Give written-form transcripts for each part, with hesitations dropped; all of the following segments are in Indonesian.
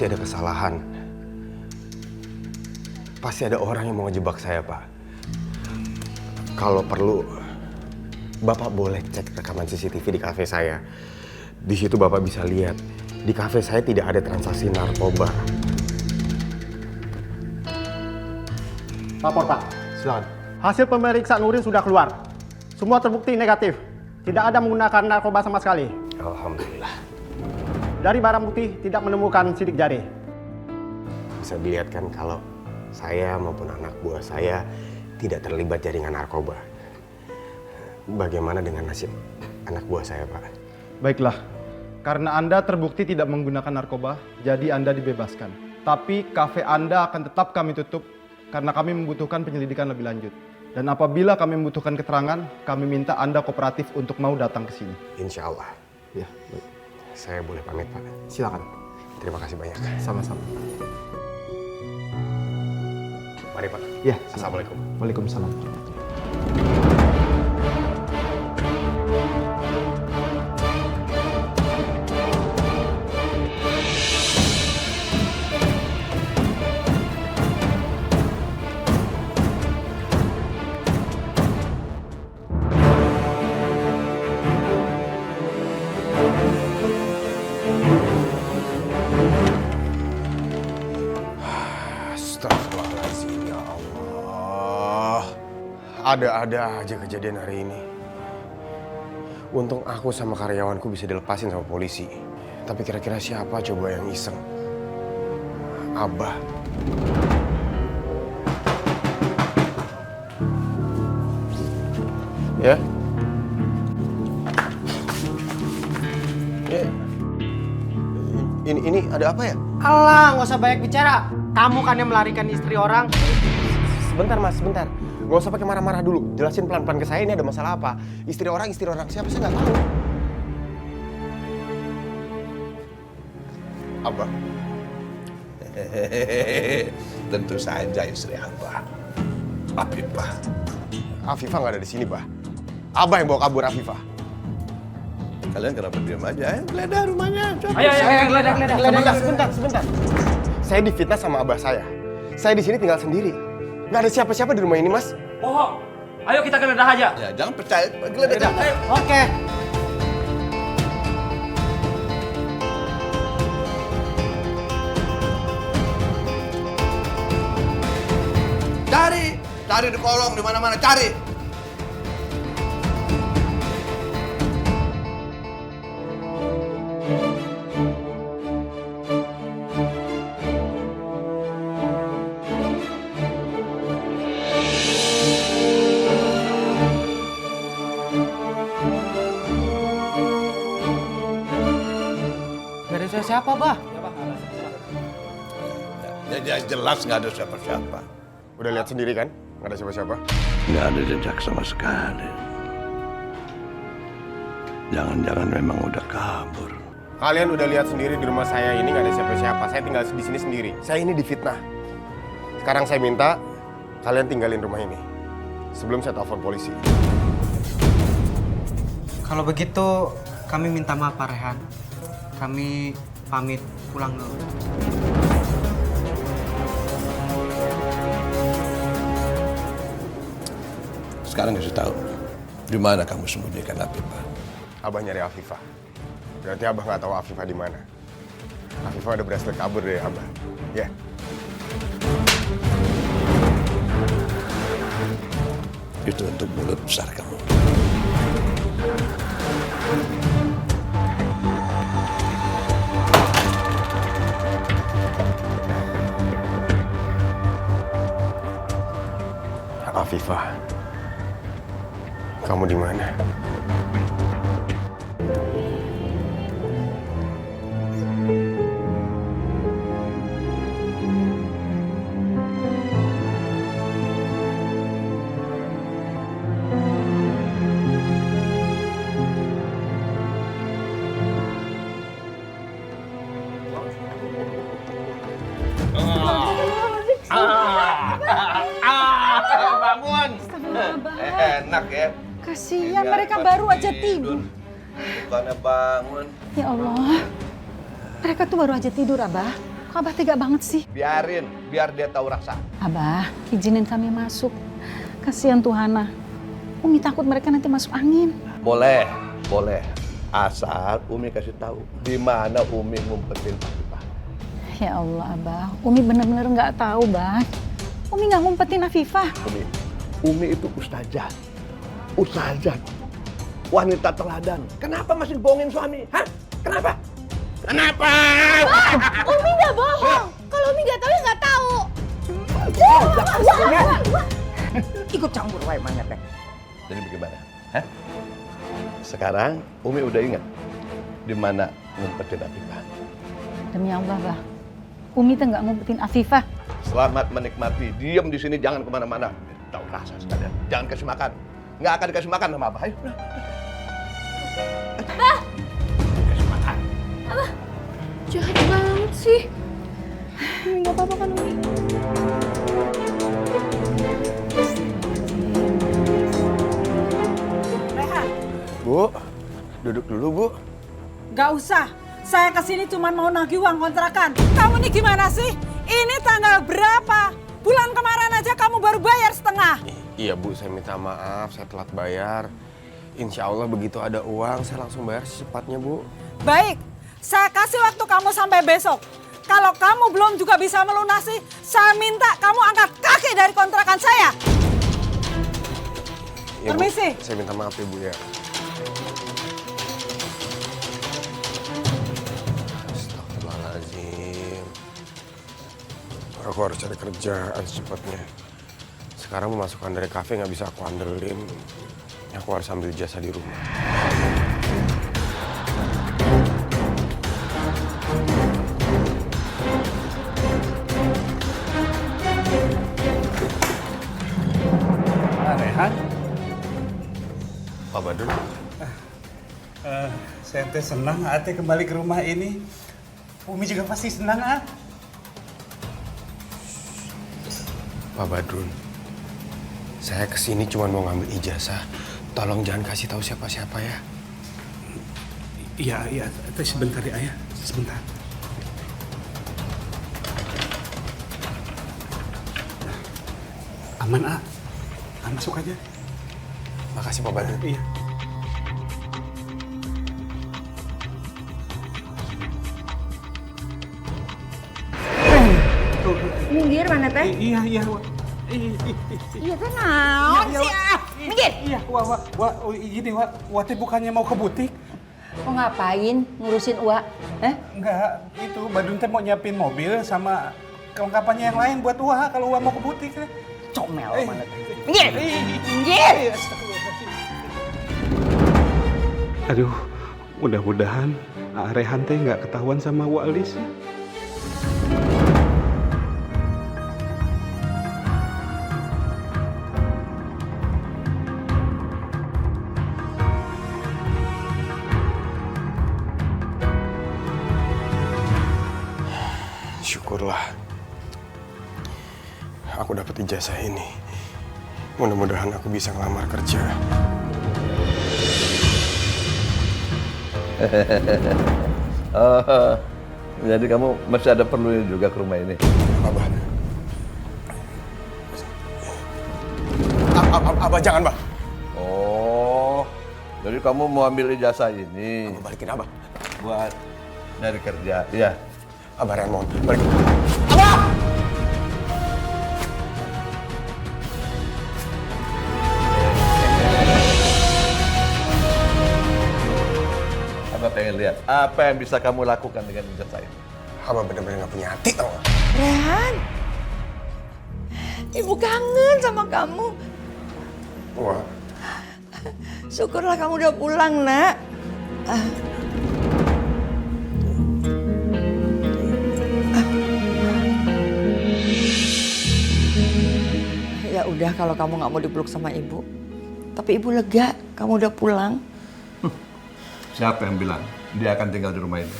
ada kesalahan. Pasti ada orang yang mau ngejebak saya, Pak. Kalau perlu, Bapak boleh cek rekaman CCTV di kafe saya. Di situ Bapak bisa lihat, di kafe saya tidak ada transaksi narkoba. Lapor, Pak. Silakan. Hasil pemeriksaan urin sudah keluar. Semua terbukti negatif. Tidak ada menggunakan narkoba sama sekali. Alhamdulillah. Dari barang bukti tidak menemukan sidik jari. Bisa dilihat kan kalau saya maupun anak buah saya tidak terlibat jaringan narkoba. Bagaimana dengan nasib anak buah saya, Pak? Baiklah, karena Anda terbukti tidak menggunakan narkoba, jadi Anda dibebaskan. Tapi kafe Anda akan tetap kami tutup karena kami membutuhkan penyelidikan lebih lanjut. Dan apabila kami membutuhkan keterangan, kami minta Anda kooperatif untuk mau datang ke sini. Insya Allah. Ya, baik. Saya boleh pamit, Pak? Silakan. Terima kasih banyak. Sama-sama. Mari, Pak. Ya, Assalamualaikum. Waalaikumsalam. Astagfirullahaladzim, ya Allah. Ada-ada aja kejadian hari ini. Untung aku sama karyawanku bisa dilepasin sama polisi. Tapi kira-kira siapa coba yang iseng? Abah. Ya? Ya. Ini ada apa ya? Alah, nggak usah banyak bicara. Kamu kan yang melarikan istri orang. Sebentar, Mas, sebentar. Nggak usah pakai marah-marah dulu. Jelasin pelan-pelan ke saya ini ada masalah apa. Istri orang siapa saya nggak tahu. Abah. Tentu saja istri Abah. Afifah. Afifah nggak ada di sini, Bah. Abah yang bawa kabur Afifah. Kalian kenapa diam aja? Geledah rumahnya. Coba. Ayo, geledah. Sebentar. Saya difitnah sama abah saya. Saya di sini tinggal sendiri. Nggak ada siapa-siapa di rumah ini, Mas. Bohong. Ayo kita geledah aja. Ya, jangan percaya. Geledah. Ayo. Oke. Cari di kolong, di mana-mana, cari. Gak ada siapa, Bah. Ya, jelas nggak ada siapa-siapa. Udah lihat sendiri kan? Nggak ada siapa-siapa. Nggak ada jejak sama sekali. Jangan-jangan memang udah kabur. Kalian udah lihat sendiri di rumah saya ini nggak ada siapa-siapa. Saya tinggal di sini sendiri. Saya ini difitnah. Sekarang saya minta kalian tinggalin rumah ini sebelum saya telepon polisi. Kalau begitu, kami minta maaf, Pak Rehan. Kami pamit pulang dulu. Sekarang kasih tahu, di mana kamu sembunyikan Afifah? Abah nyari Afifah. Berarti Abah nggak tahu Afifah di mana. Afifah udah berhasil kabur dari Abah. Ya. Itu untuk mulut besar kamu. Afifah, kamu di mana? Bangun. Enak ya. Kasihan mereka baru aja tidur. Bukannya bangun. Ya Allah. Mereka tuh baru aja tidur, Abah. Kok Abah tega banget sih. Biarin, biar dia tahu rasa. Abah, izinin kami masuk. Kasihan Tuhana. Umi takut mereka nanti masuk angin. Boleh, boleh. Asal Umi kasih tahu di mana Umi ngumpetin Afifah. Ya Allah, Abah. Umi bener-bener nggak tahu, Bah. Umi nggak ngumpetin Afifah. Umi itu ustazah. Ustazah. Wanita teladan. Kenapa masih bohongin suami? Hah? Kenapa? Kenapa? Umi nggak bohong. Kalau Umi nggak tahu ya nggak tahu. Ikut campur wae mana teh. Jadi bagaimana? Hah? Sekarang Umi udah ingat di mana ngumpetin Afifah. Demi Allah, Bah. Umi tuh nggak ngumpetin Afifah. Selamat menikmati. Diam di sini, jangan kemana-mana. Tahu rasa sekalian. Jangan kasih makan. Nggak akan dikasih makan sama Abah. Ayo. Bah! Abah, jahat banget sih. Umi nggak apa-apa kan, Umi? Bu, duduk dulu, Bu. Gak usah. Saya kesini cuma mau nagih uang kontrakan. Kamu ini gimana sih? Ini tanggal berapa? Bulan kemarin aja kamu baru bayar setengah. Iya, Bu, saya minta maaf, saya telat bayar. Insya Allah begitu ada uang, saya langsung bayar secepatnya, Bu. Baik, saya kasih waktu kamu sampai besok. Kalau kamu belum juga bisa melunasi, saya minta kamu angkat kaki dari kontrakan saya. Ya, Bu, Permisi. saya minta maaf ya, Bu, ya. Astagfirullahaladzim. Aku harus cari kerjaan secepatnya. Sekarang pemasukan dari kafe nggak bisa aku andelin. Aku harus ambil jasa di rumah. Rehan? Pak Badun? Saya teh senang Ate kembali ke rumah ini. Umi juga pasti senang, ah. Pak Badrun, saya kesini cuma mau ngambil ijazah. Tolong jangan kasih tahu siapa-siapa ya. Iya, Ate sebentar ya, Ayah. Sebentar. Aman, ah. Masuk aja. Makasih Pak Badrun. Iya. Minggir mana teh? Iya. Iya teh naon sih ah? Minggir. Iya, gini, Wati bukannya mau ke butik? Mau ngapain ngurusin Uwa? Enggak, itu Badun teh mau nyiapin mobil sama kelengkapannya yang lain buat Uwa kalau Uwa mau ke butik. Comel mana teh? Minggir. Minggir. Aduh, mudah-mudahan Rehan teh nggak ketahuan sama Walis. Syukurlah. Aku dapat ijazah ini. Mudah-mudahan aku bisa ngelamar kerja. Oh, jadi kamu masih ada perlunya juga ke rumah ini? Abah. Abah jangan, Bah. Oh, jadi kamu mau ambil ijazah ini? Abah balikin Abah. Buat nyari kerja, iya. Abah Ren, mohon balikin. Abah! Abah pengen lihat apa yang bisa kamu lakukan dengan ijazah ini. Abah benar-benar nggak punya hati, tau nggak? Rehan, Ibu kangen sama kamu. Wah. Syukurlah kamu udah pulang, Nak. Ya udah kalau kamu nggak mau dipeluk sama Ibu. Tapi Ibu lega, kamu udah pulang. Siapa yang bilang dia akan tinggal di rumah ini?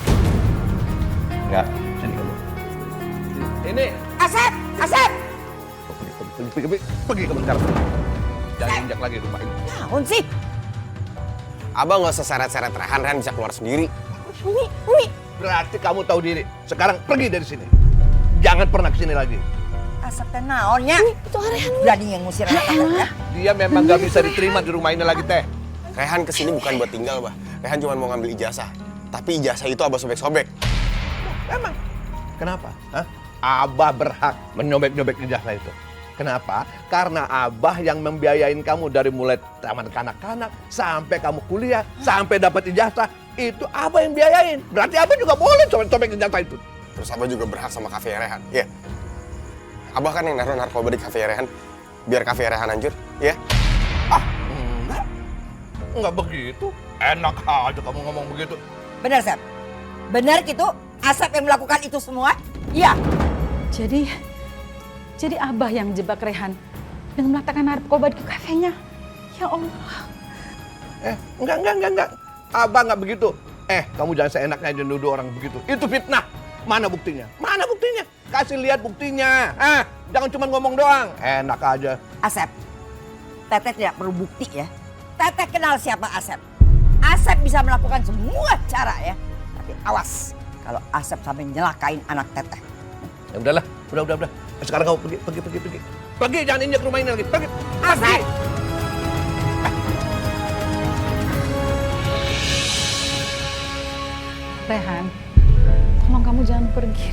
Enggak, sini kamu. Ini. Asep! Asep! Pergi kamu sekarang. Jangan injak lagi rumah ini. Naon sih? Abah nggak usah seret-seret Rehan bisa keluar sendiri. Umi. Berarti kamu tahu diri. Sekarang pergi dari sini. jangan pernah kesini lagi. Asap teh naonnya. Itu Rehan. Berani yang ngusir anak-anak ya. Dia memang gak bisa diterima di rumah ini lagi, Teh. Rehan kesini bukan buat tinggal, Bah. Rehan cuma mau ngambil ijazah. Tapi ijazah itu Abah sobek-sobek. Emang? Kenapa? Hah? Abah berhak menyobek-nyobek ijazah itu. Kenapa? Karena Abah yang membiayain kamu dari mulai taman kanak-kanak sampai kamu kuliah, sampai dapat ijazah. Itu Abah yang biayain. Berarti Abah juga boleh sobek-sobek ijazah itu. Terus Abah juga berhak sama kafe Rehan, ya? Abah kan yang naruh narkoba di kafe Rehan, biar kafe Rehan hancur, ya? Ah, enggak. Enggak begitu. Enak aja kamu ngomong begitu. Benar, Sep? Benar gitu? Asep yang melakukan itu semua? Iya. Jadi Abah yang jebak Rehan dengan meletakkan narkoba di kafenya. Ya Allah. Enggak. Abah enggak begitu. Kamu jangan seenaknya aja nuduh orang begitu. Itu fitnah. Mana buktinya? Mana buktinya? Kasih lihat buktinya. Jangan cuma ngomong doang. Enak aja. Asep, Teteh tidak perlu bukti ya. Teteh kenal siapa Asep. Asep bisa melakukan semua cara ya. Tapi awas kalau Asep sampai nyelakain anak Teteh. Ya udahlah, udah. Sekarang kamu pergi. Pergi, jangan injak rumah ini lagi. Pergi. Asep! Rehan, tolong kamu jangan pergi.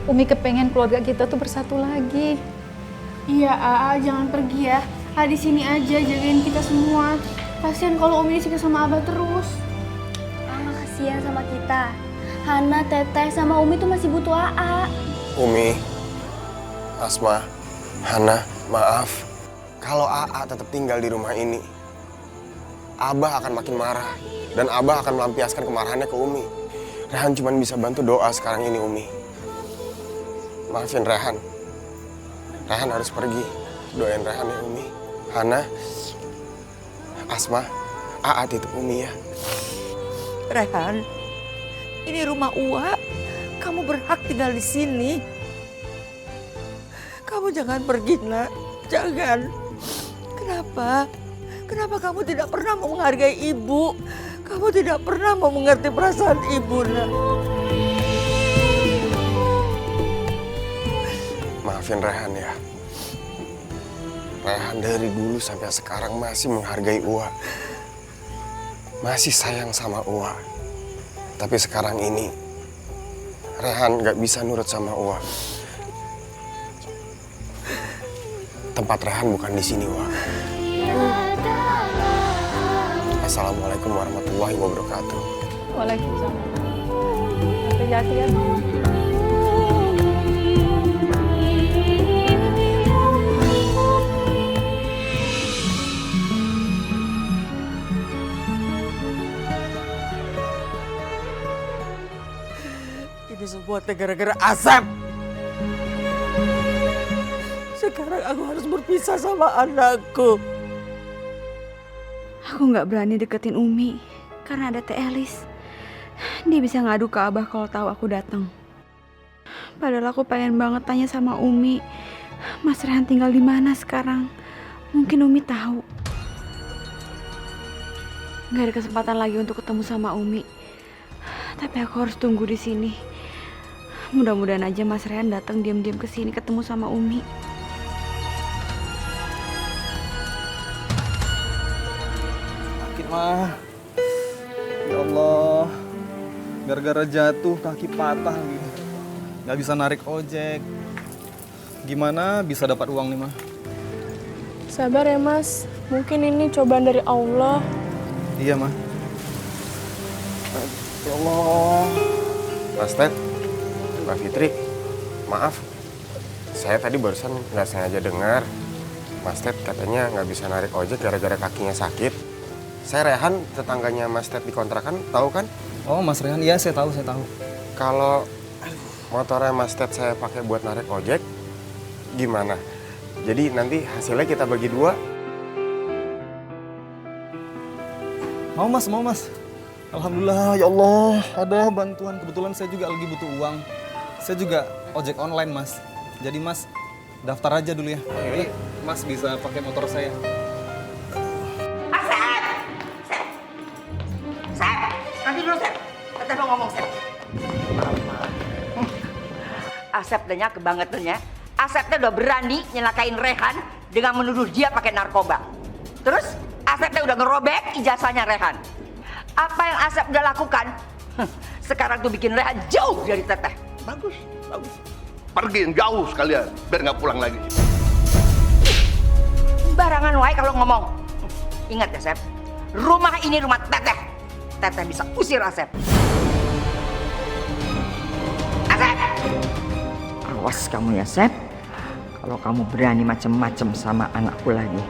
Umi kepengen keluarga kita tuh bersatu lagi. Iya, Aa, jangan pergi ya. Aa di sini aja jagain kita semua. Kasian kalau Umi disini sama Abah terus. Aa nggak kasihan sama kita. Hana, Teteh, sama Umi tuh masih butuh Aa. Umi, Asma, Hana, maaf. Kalau AA tetap tinggal di rumah ini, Abah akan makin marah. Dan Abah akan melampiaskan kemarahannya ke Umi. Rehan cuma bisa bantu doa sekarang ini, Umi. Maafin Rehan. Rehan harus pergi. Doain Rehan ya, Umi. Hana, Asma, AA titip Umi ya. Rehan, ini rumah Uwa. Kamu berhak tinggal di sini. Kamu jangan pergi, nak. Jangan. Kenapa? Kenapa kamu tidak pernah mau menghargai ibu? Kamu tidak pernah mau mengerti perasaan ibu, nak. Maafin Rehan ya. Rehan dari dulu sampai sekarang masih menghargai Uwa. Masih sayang sama Uwa. Tapi sekarang ini, Rehan gak bisa nurut sama Uwa. Tempat Rehan bukan di sini, Uwa. Assalamualaikum warahmatullahi wabarakatuh. Waalaikumsalam. Hati-hati ya. Ini semua gara-gara Asep. Sekarang aku harus berpisah sama anakku. Aku nggak berani deketin Umi karena ada Teh Elis. Dia bisa ngadu ke Abah kalau tahu aku datang. Padahal aku pengen banget tanya sama Umi, Mas Rehan tinggal di mana sekarang? Mungkin Umi tahu. Nggak ada kesempatan lagi untuk ketemu sama Umi. Tapi aku harus tunggu di sini. Mudah-mudahan aja Mas Rehan datang diam-diam ke sini ketemu sama Umi. Sakit mah. Ya Allah. Gara-gara jatuh kaki patah gitu. Nggak bisa narik ojek. Gimana bisa dapat uang nih mah? Sabar ya Mas, mungkin ini cobaan dari Allah. Iya mah. Ya Allah. Mas Ted, Mbak Fitri, maaf. Saya tadi barusan nggak sengaja dengar Mas Ted katanya nggak bisa narik ojek gara-gara kakinya sakit. Saya Rehan, tetangganya Mas Ted di kontrakan, tahu kan? Oh Mas Rehan, iya saya tahu. Kalau motornya Mas Ted saya pakai buat narik ojek, gimana? Jadi nanti hasilnya kita bagi dua. Mau mas. Alhamdulillah, ya Allah, ada bantuan. Kebetulan saya juga lagi butuh uang. Saya juga ojek online mas. Jadi mas daftar aja dulu ya. Jadi mas bisa pakai motor saya. Nanti dulu, Sep. Teteh mau ngomong, Sep. Asep tanya kebangetannya. Asep udah berani nyelakain Rehan dengan menuduh dia pakai narkoba. Terus Asep udah ngerobek ijazahnya Rehan. Apa yang Asep udah lakukan? Sekarang tuh bikin Rehan jauh dari Teteh. Bagus, bagus. Pergi jauh sekalian, biar nggak pulang lagi. Barangan wae kalau ngomong. Ingat ya, Sep. Rumah ini rumah Teteh. Teteh bisa usir Asep. Asep! Awas kamu ya, Sep. Kalau kamu berani macem-macem sama anakku lagi.